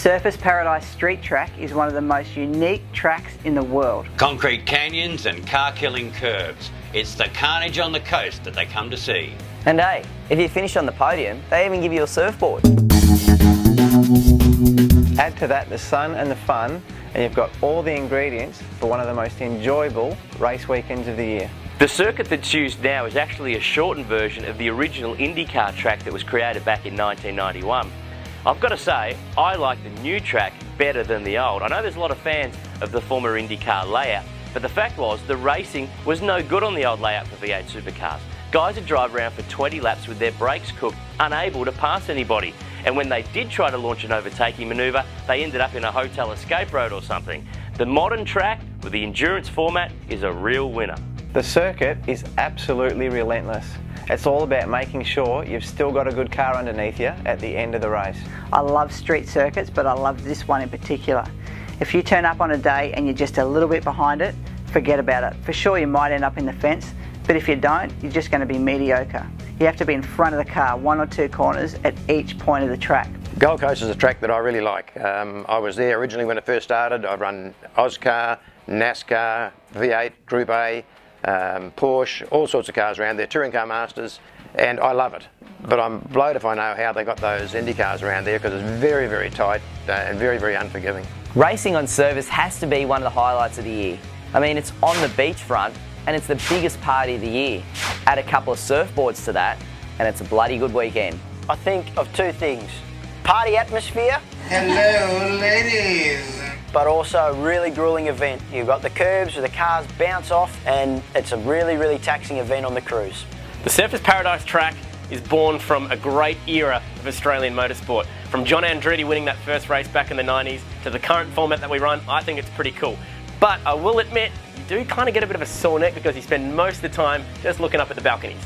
Surfers Paradise Street Track is one of the most unique tracks in the world. Concrete canyons and car-killing curves. It's the carnage on the coast that they come to see. And hey, if you finish on the podium, they even give you a surfboard. Add to that the sun and the fun, and you've got all the ingredients for one of the most enjoyable race weekends of the year. The circuit that's used now is actually a shortened version of the original IndyCar track that was created back in 1991. I've got to say, I like the new track better than the old. I know there's a lot of fans of the former IndyCar layout, but the fact was the racing was no good on the old layout for V8 Supercars. Guys would drive around for 20 laps with their brakes cooked, unable to pass anybody. And when they did try to launch an overtaking manoeuvre, they ended up in a hotel escape road or something. The modern track with the endurance format is a real winner. The circuit is absolutely relentless. It's all about making sure you've still got a good car underneath you at the end of the race. I love street circuits, but I love this one in particular. If you turn up on a day and you're just a little bit behind it, forget about it. For sure you might end up in the fence, but if you don't, you're just going to be mediocre. You have to be in front of the car, 1 or 2 corners at each point of the track. Gold Coast is a track that I really like. I was there originally when it first started. I've run Oscar, NASCAR, V8, Group A, Porsche, all sorts of cars around there, touring car masters, and I love it. But I'm blowed if I know how they got those Indy cars around there, because it's very, very tight and very, very unforgiving. Racing on service has to be one of the highlights of the year. I mean, it's on the beachfront and it's the biggest party of the year. Add a couple of surfboards to that and it's a bloody good weekend. I think of 2 things. Party atmosphere. Hello, ladies. But also a really grueling event. You've got the curbs where the cars bounce off, and it's a really, really taxing event on the cruise. The Surfers Paradise track is born from a great era of Australian motorsport. From John Andretti winning that first race back in the 90s to the current format that we run, I think it's pretty cool. But I will admit, you do kind of get a bit of a sore neck because you spend most of the time just looking up at the balconies.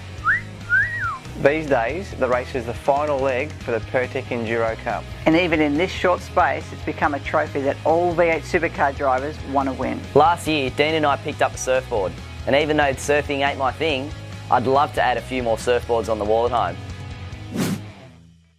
These days, the race is the final leg for the Pertec Enduro Cup. And even in this short space, it's become a trophy that all V8 Supercar drivers want to win. Last year, Dean and I picked up a surfboard. And even though surfing ain't my thing, I'd love to add a few more surfboards on the wall at home.